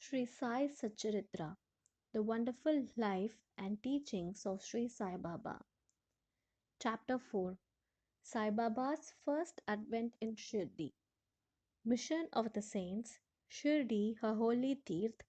Shri Sai Satcharitra, the wonderful life and teachings of Shri Sai Baba. Chapter 4, Sai Baba's first advent in Shirdi. Mission of the Saints, Shirdi, her holy Tirth,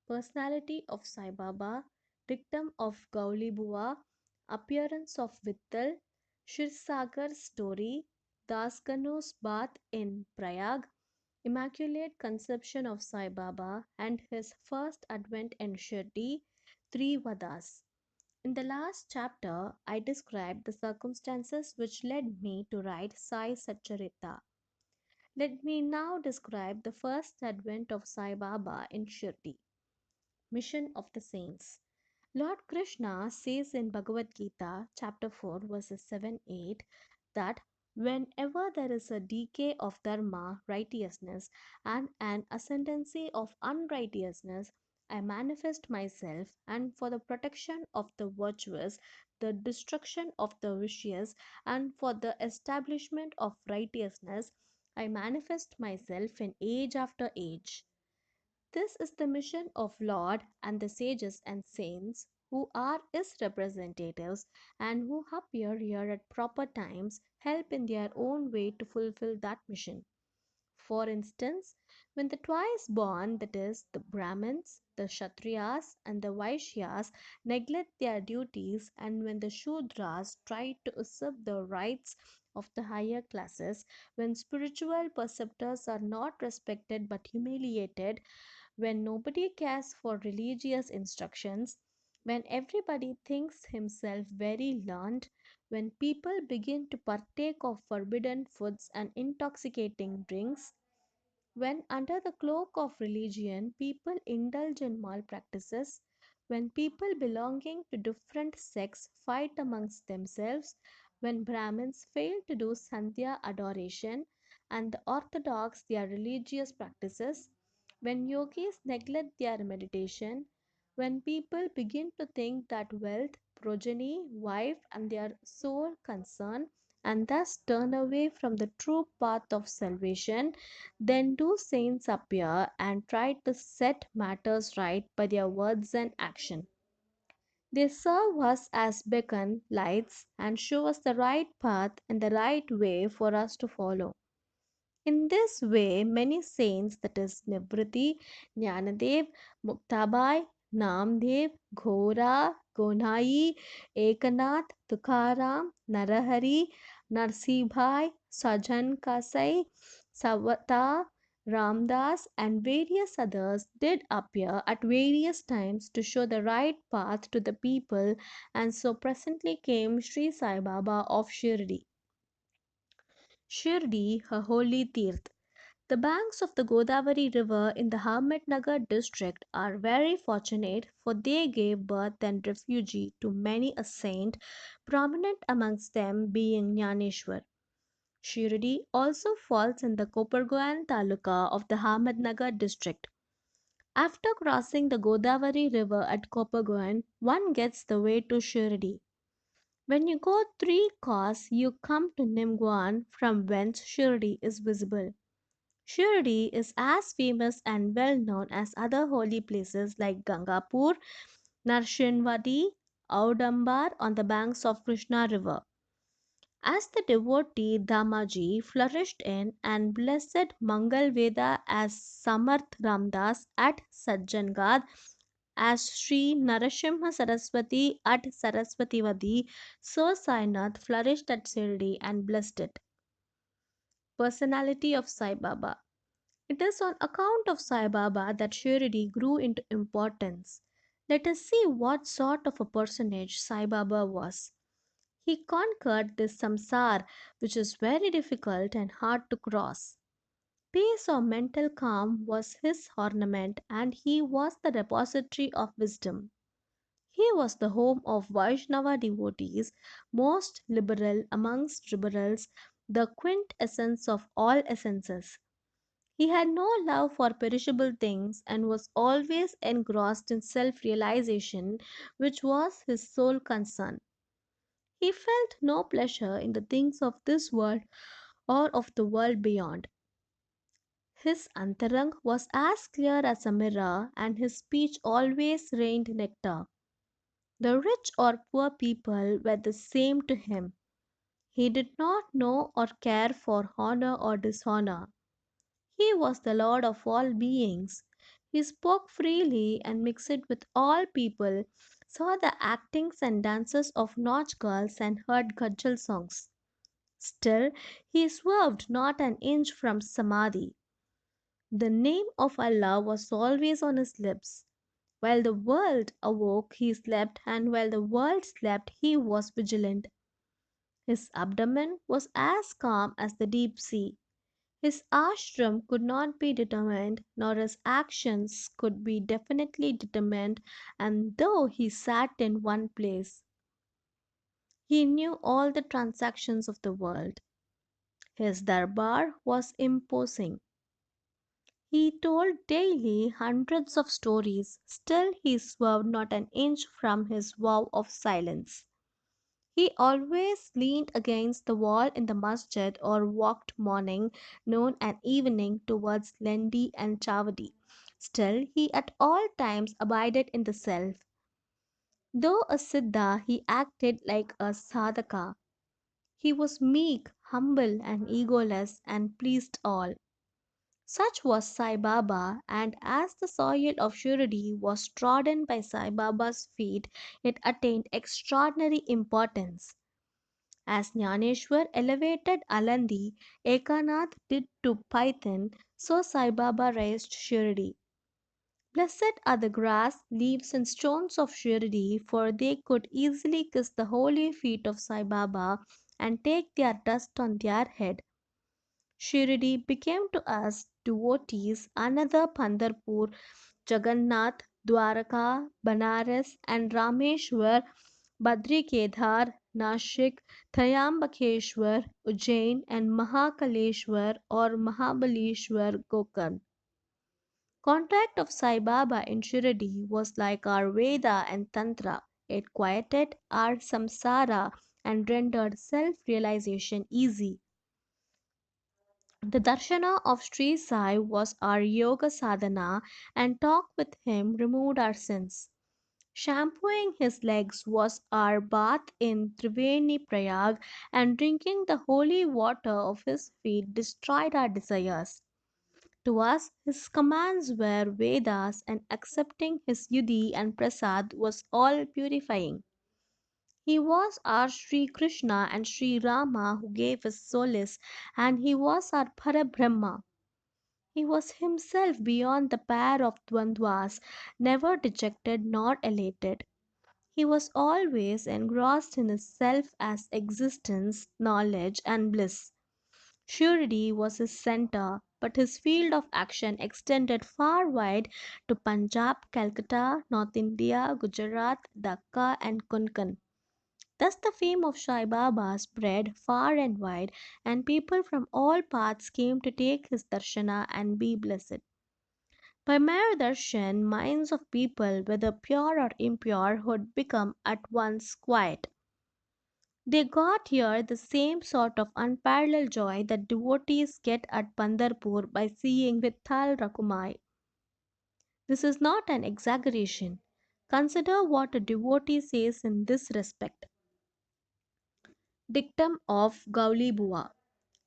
personality of Sai Baba, dictum of Gauli Bua, appearance of Vittal, Shirsagar's story, Dasganu's bath in Prayag, Immaculate Conception of Sai Baba, and his first advent in Shirdi, three Vadas. In the last chapter, I described the circumstances which led me to write Sai Satcharita. Let me now describe the first advent of Sai Baba in Shirdi. Mission of the Saints. Lord Krishna says in Bhagavad Gita, chapter 4, verses 7 8, that whenever there is a decay of dharma, righteousness, and an ascendancy of unrighteousness, I manifest myself, and for the protection of the virtuous, the destruction of the vicious, and for the establishment of righteousness, I manifest myself in age after age. This is the mission of Lord and the sages and saints who are his representatives and who appear here at proper times help in their own way to fulfill that mission. For instance, when the twice born, that is, the Brahmins, the Kshatriyas, and the Vaishyas, neglect their duties, and when the Shudras try to usurp the rights of the higher classes, when spiritual preceptors are not respected but humiliated, when nobody cares for religious instructions, when everybody thinks himself very learned, when people begin to partake of forbidden foods and intoxicating drinks, when under the cloak of religion people indulge in malpractices, when people belonging to different sects fight amongst themselves, when Brahmins fail to do Sandhya adoration and the Orthodox their religious practices, when yogis neglect their meditation, when people begin to think that wealth, progeny, wife, and their sole concern, and thus turn away from the true path of salvation, then do saints appear and try to set matters right by their words and action. They serve us as beacon lights and show us the right path and the right way for us to follow. In this way, many saints, that is, Nivriti, Jnanadev, Muktabai, Namdev, Ghora, Gonai, Ekanath, Tukaram, Narahari, Narsibhai, Sajan Kasai, Savata, Ramdas, and various others did appear at various times to show the right path to the people, and so presently came Sri Sai Baba of Shirdi. Shirdi, her holy Tirth. The banks of the Godavari River in the Ahmednagar district are very fortunate, for they gave birth and refuge to many a saint, prominent amongst them being Jnaneshwar. Shirdi also falls in the Kopargaon taluka of the Ahmednagar district. After crossing the Godavari River at Kopargaon, one gets the way to Shirdi. When you go 3 kos, you come to Nimgwan, from whence Shirdi is visible. Shirdi is as famous and well known as other holy places like Gangapur, Narshinvadi, Audambar on the banks of Krishna river. As the devotee Damaji flourished in and blessed Mangal Veda as Samarth Ramdas at Sajjangad, as Sri Narasimha Saraswati at Saraswativadi, so Sainath flourished at Shirdi and blessed it. Personality of Sai Baba. It is on account of Sai Baba that Shirdi grew into importance. Let us see what sort of a personage Sai Baba was. He conquered this samsar, which is very difficult and hard to cross. Peace or mental calm was his ornament, and he was the repository of wisdom. He was the home of Vaishnava devotees, most liberal amongst liberals, the quintessence of all essences. He had no love for perishable things and was always engrossed in self realization, which was his sole concern. He felt no pleasure in the things of this world or of the world beyond. His antarang was as clear as a mirror, and his speech always rained nectar. The rich or poor people were the same to him. He did not know or care for honor or dishonor. He was the Lord of all beings. He spoke freely and mixed with all people, saw the actings and dances of nautch girls, and heard cudgel songs. Still, he swerved not an inch from Samadhi. The name of Allah was always on his lips. While the world awoke, he slept, and while the world slept, he was vigilant. His abdomen was as calm as the deep sea. His ashram could not be determined, nor his actions could be definitely determined, and though he sat in one place, he knew all the transactions of the world. His darbar was imposing. He told daily hundreds of stories, still he swerved not an inch from his vow of silence. He always leaned against the wall in the masjid or walked morning, noon, and evening towards Lendi and Chavadi. Still, he at all times abided in the self. Though a Siddha, he acted like a Sadhaka. He was meek, humble, and egoless, and pleased all. Such was Sai Baba, and as the soil of Shirdi was trodden by Sai Baba's feet, it attained extraordinary importance. As Jnaneshwar elevated Alandi, Ekanath did to Python, so Sai Baba raised Shirdi. Blessed are the grass, leaves, and stones of Shirdi, for they could easily kiss the holy feet of Sai Baba and take their dust on their head. Shirdi became to us devotees another Pandharpur, Jagannath, Dwaraka, Banaras, and Rameshwar, Badrikedaar, Nashik, Trayambakeshwar, Ujjain, and Mahakaleshwar or Mahabaleshwar Gokarn. Contact of Sai Baba in Shirdi was like our Veda and Tantra. It quieted our samsara and rendered self realization easy. The darshana of Sri Sai was our yoga sadhana, and talk with him removed our sins. Shampooing his legs was our bath in Triveni Prayag, and drinking the holy water of his feet destroyed our desires. To us, his commands were Vedas, and accepting his yudi and prasad was all purifying. He was our Sri Krishna and Sri Rama who gave us solace, and he was our Parabrahma. He was himself beyond the pair of Dvandvas, never dejected nor elated. He was always engrossed in his self as existence, knowledge, and bliss. Shirdi was his center, but his field of action extended far wide to Punjab, Calcutta, North India, Gujarat, Dhaka, and Konkan. Thus the fame of Sai Baba spread far and wide, and people from all parts came to take his darshana and be blessed. By mere darshan, minds of people, whether pure or impure, would become at once quiet. They got here the same sort of unparalleled joy that devotees get at Pandharpur by seeing Vitthal Rakumai. This is not an exaggeration. Consider what a devotee says in this respect. Dictum of Gauli Bua.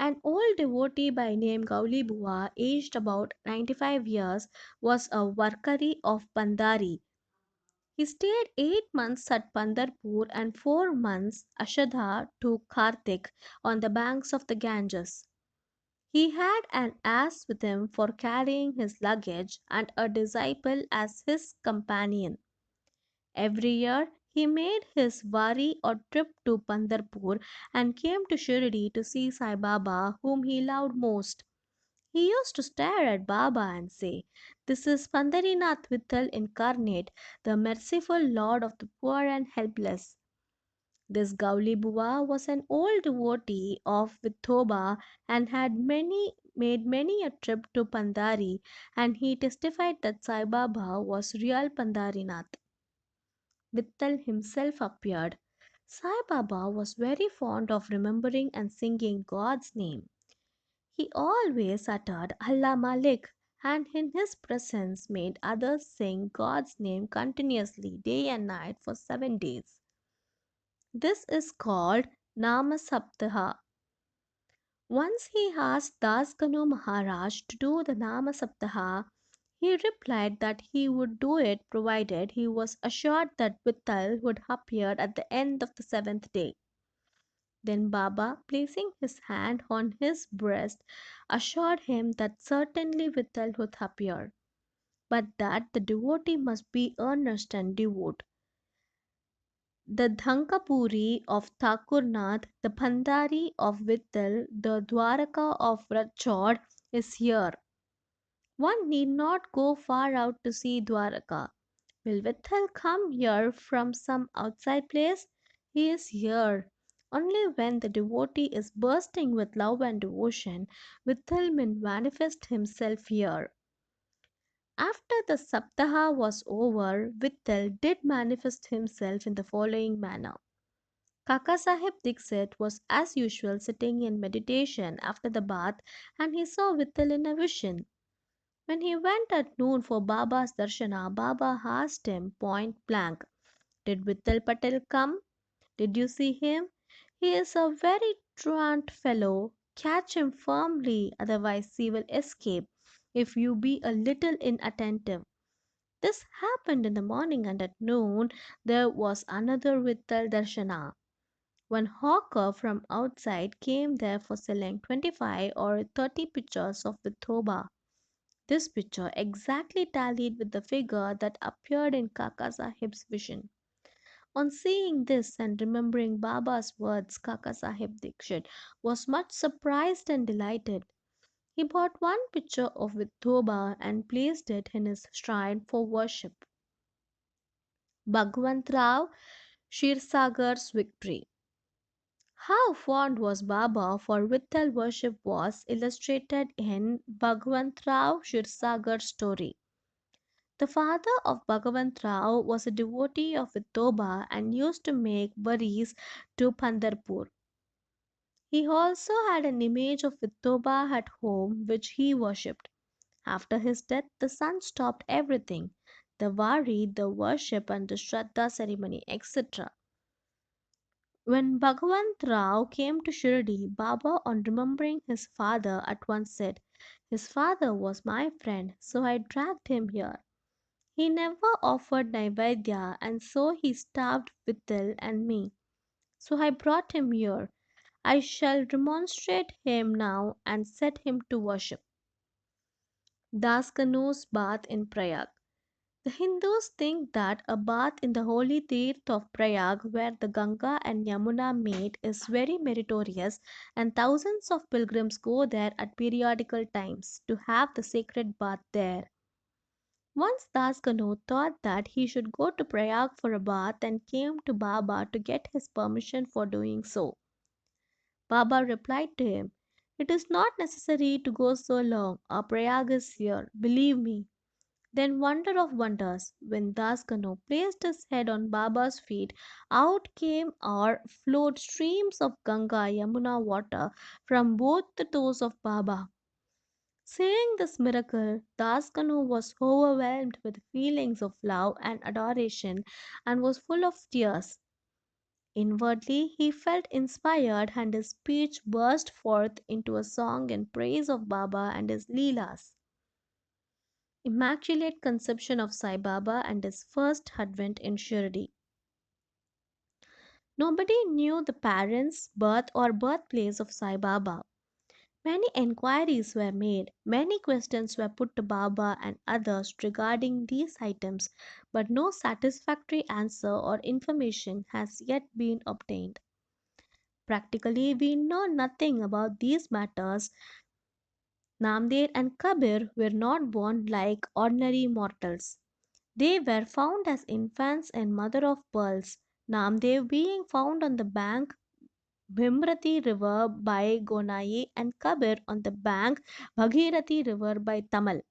An old devotee by name Gauli Bua, aged about 95 years, was a Varkari of Pandari. He stayed 8 months at Pandharpur and 4 months Ashadha to Kartik on the banks of the Ganges. He had an ass with him for carrying his luggage and a disciple as his companion. Every year he made his wari or trip to Pandharpur and came to Shirdi to see Sai Baba, whom he loved most. He used to stare at Baba and say, "This is Pandarinath Vittal incarnate, the merciful Lord of the poor and helpless." This Gauli Bua was an old devotee of Vithoba and had made many a trip to Pandari, and he testified that Sai Baba was real Pandarinath. Vittal himself appeared. Sai Baba was very fond of remembering and singing God's name. He always uttered Allah Malik and in his presence made others sing God's name continuously day and night for 7 days. This is called Nama Saptaha. Once he asked Daskanu Maharaj to do the Nama Saptaha, he replied that he would do it provided he was assured that Vittal would appear at the end of the seventh day. Then Baba, placing his hand on his breast, assured him that certainly Vittal would appear, but that the devotee must be earnest and devout. The Dhankapuri of Thakurnath, the Pandari of Vittal, the Dwaraka of Rachod is here. One need not go far out to see Dwaraka. Will Vittal come here from some outside place? He is here. Only when the devotee is bursting with love and devotion, Vittal will manifest himself here. After the Saptaha was over, Vittal did manifest himself in the following manner. Kaka Sahib Dixit was as usual sitting in meditation after the bath and he saw Vittal in a vision. When he went at noon for Baba's darshana, Baba asked him point blank, "Did Vittal Patel come? Did you see him? He is a very truant fellow. Catch him firmly, otherwise he will escape if you be a little inattentive." This happened in the morning, and at noon there was another Vittal darshana. One hawker from outside came there for selling 25 or 30 pictures of Vithoba. This picture exactly tallied with the figure that appeared in Kaka Sahib's vision. On seeing this and remembering Baba's words, Kaka Sahib Dikshit was much surprised and delighted. He bought one picture of Vithoba and placed it in his shrine for worship. Bhagwant Rao Shirsagar's victory. How fond was Baba for Vittal worship was illustrated in Bhagwant Rao Shirsagar's story. The father of Bhagavant Rao was a devotee of Vithoba and used to make buris to Pandharpur. He also had an image of Vithoba at home which he worshipped. After his death, the son stopped everything, the wari, the worship, and the Shraddha ceremony, etc. When Bhagavant Rao came to Shirdi, Baba, on remembering his father, at once said, "His father was my friend, so I dragged him here. He never offered Naivedya, and so he starved Vittal and me. So I brought him here. I shall remonstrate him now and set him to worship." Das Kanu's bath in Prayag. The Hindus think that a bath in the holy Tirth of Prayag, where the Ganga and Yamuna meet, is very meritorious, and thousands of pilgrims go there at periodical times to have the sacred bath there. Once Das Kanu thought that he should go to Prayag for a bath and came to Baba to get his permission for doing so. Baba replied to him, "It is not necessary to go so long. Our Prayag is here, believe me." Then, wonder of wonders, when Das Kanu placed his head on Baba's feet, out came or flowed streams of Ganga Yamuna water from both the toes of Baba. Seeing this miracle, Daskanu was overwhelmed with feelings of love and adoration and was full of tears. Inwardly, he felt inspired and his speech burst forth into a song in praise of Baba and his Leelas. Immaculate Conception of Sai Baba and his first advent in Shirdi. Nobody knew the parents, birth, or birthplace of Sai Baba. Many enquiries were made, many questions were put to Baba and others regarding these items, but no satisfactory answer or information has yet been obtained. Practically, we know nothing about these matters. Namded and Kabir were not born like ordinary mortals. They were found as infants in mother of pearls, Namdev being found on the bank Bhimrati river by Gonai and Kabir on the bank Bhagirathi river by Tamal.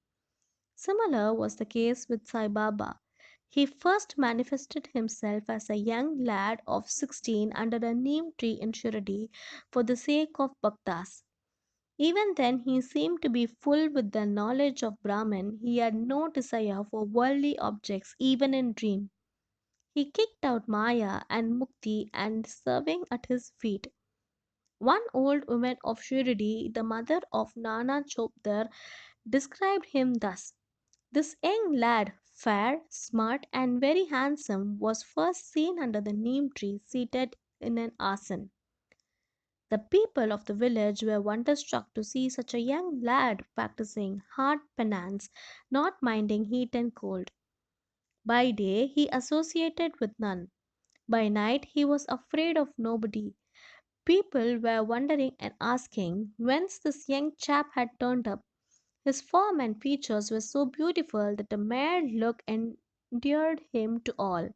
Similar was the case with Sai Baba. He first manifested himself as a young lad of 16 under a neem tree in Shirdi for the sake of bhaktas. Even then, he seemed to be full with the knowledge of Brahman. He had no desire for worldly objects, even in dream. He kicked out Maya and Mukti and serving at his feet. One old woman of Shirdi, the mother of Nana Chopdar, described him thus: this young lad, fair, smart, and very handsome, was first seen under the neem tree seated in an asan. The people of the village were wonderstruck to see such a young lad practicing hard penance, not minding heat and cold. By day he associated with none. By night he was afraid of nobody. People were wondering and asking whence this young chap had turned up. His form and features were so beautiful that the mere look endeared him to all.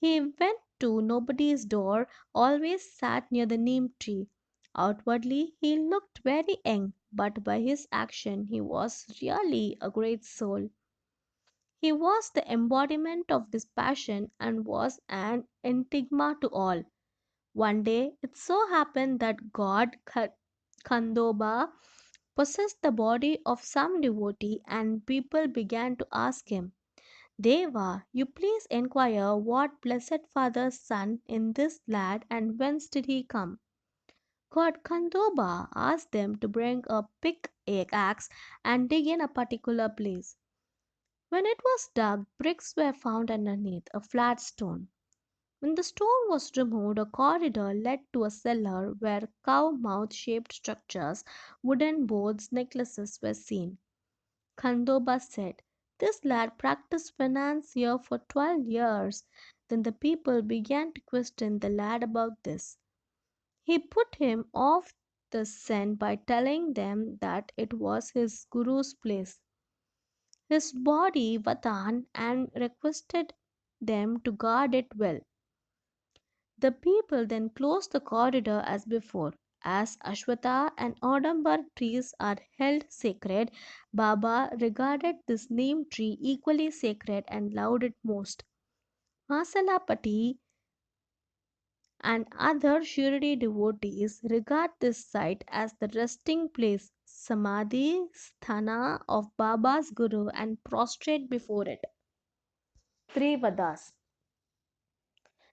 He went to nobody's door, always sat near the neem tree. Outwardly he looked very young, but by his action he was really a great soul. He was the embodiment of dispassion and was an enigma to all. One day it so happened that Khandoba possessed the body of some devotee, and people began to ask him, Deva, you please inquire what blessed father's son in this lad and whence did he come? God Khandoba asked them to bring a pick axe and dig in a particular place. When it was dug, bricks were found underneath a flat stone. When the stone was removed, a corridor led to a cellar where cow mouth shaped structures, wooden boards, necklaces were seen. Khandoba said, this lad practiced finance here for 12 years. Then the people began to question the lad about this. He put him off the scent by telling them that it was his guru's place, his body Vatan, and requested them to guard it well. The people then closed the corridor as before. As Ashwatha and Audambar trees are held sacred, Baba regarded this neem tree equally sacred and loved it most. Masalapati and other Shirdi devotees regard this site as the resting place, Samadhi Sthana of Baba's Guru, and prostrate before it. Three Vadas.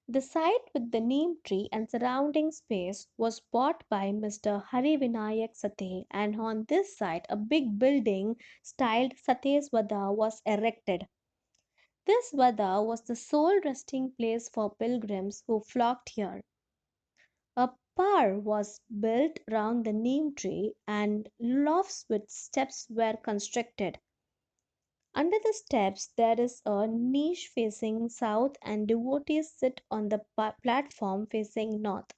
The site with the neem tree and surrounding space was bought by Mr. Hari Vinayak Sate, and on this site a big building styled Sate's Vada was erected. This Vada was the sole resting place for pilgrims who flocked here. A par was built round the neem tree and lofts with steps were constructed. Under the steps there is a niche facing south and devotees sit on the platform facing north.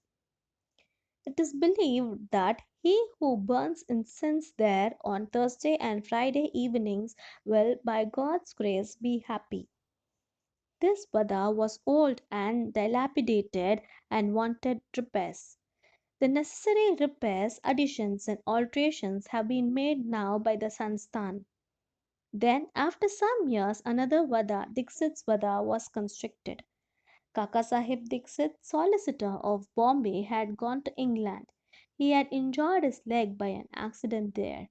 It is believed that he who burns incense there on Thursday and Friday evenings will, by God's grace, be happy. This Bada was old and dilapidated and wanted repairs. The necessary repairs, additions, and alterations have been made now by the Sansthan. Then, after some years, another Vada, Dixit's Vada, was constructed. Kaka Sahib Dixit, solicitor of Bombay, had gone to England. He had injured his leg by an accident there.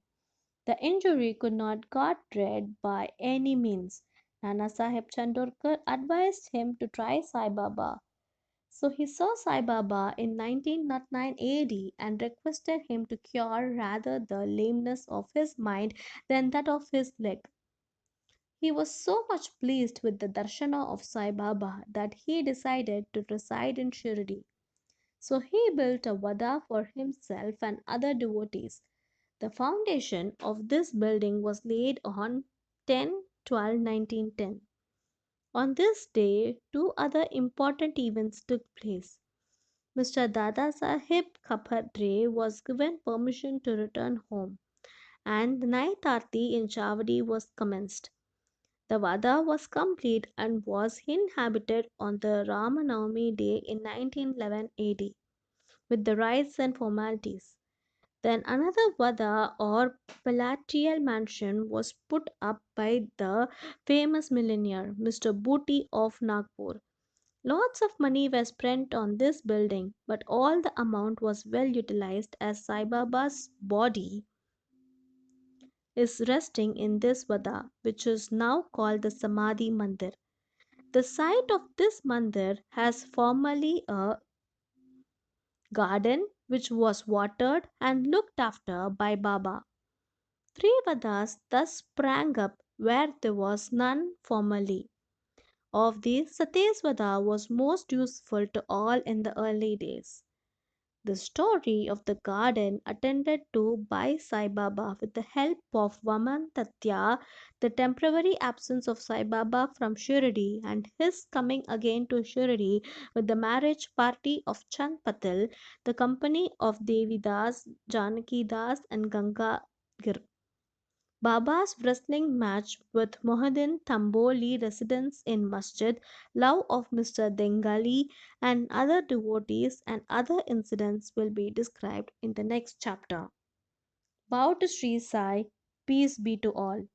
The injury could not got rid by any means. Nana Sahib Chandorkar advised him to try Sai Baba. So he saw Sai Baba in 1909 AD and requested him to cure rather the lameness of his mind than that of his leg. He was so much pleased with the darshana of Sai Baba that he decided to reside in Shirdi. So he built a vada for himself and other devotees. The foundation of this building was laid on 10/12/1910. On this day, two other important events took place. Mr. Dada Sahib Khapadre was given permission to return home, and the night aarti in Chavadi was commenced. The Vada was complete and was inhabited on the Ramanavami day in 1911 AD with the rites and formalities. Then another Vada or palatial mansion was put up by the famous millionaire Mr. Booty of Nagpur. Lots of money was spent on this building, but all the amount was well utilized as Sai Baba's body is resting in this Vada, which is now called the Samadhi Mandir. The site of this mandir has formerly a garden which was watered and looked after by Baba. Three Vadas thus sprang up where there was none formerly. Of these, Satesvada was most useful to all in the early days. The story of the garden attended to by Sai Baba with the help of Vaman Tatya, the temporary absence of Sai Baba from Shirdi and his coming again to Shirdi with the marriage party of Chand Patil, the company of Devi Das, Janaki Das and Ganga Gir. Baba's wrestling match with Mohiddin Tamboli residents in Masjid, love of Mr. Dengali and other devotees and other incidents will be described in the next chapter. Bow to Sri Sai, peace be to all.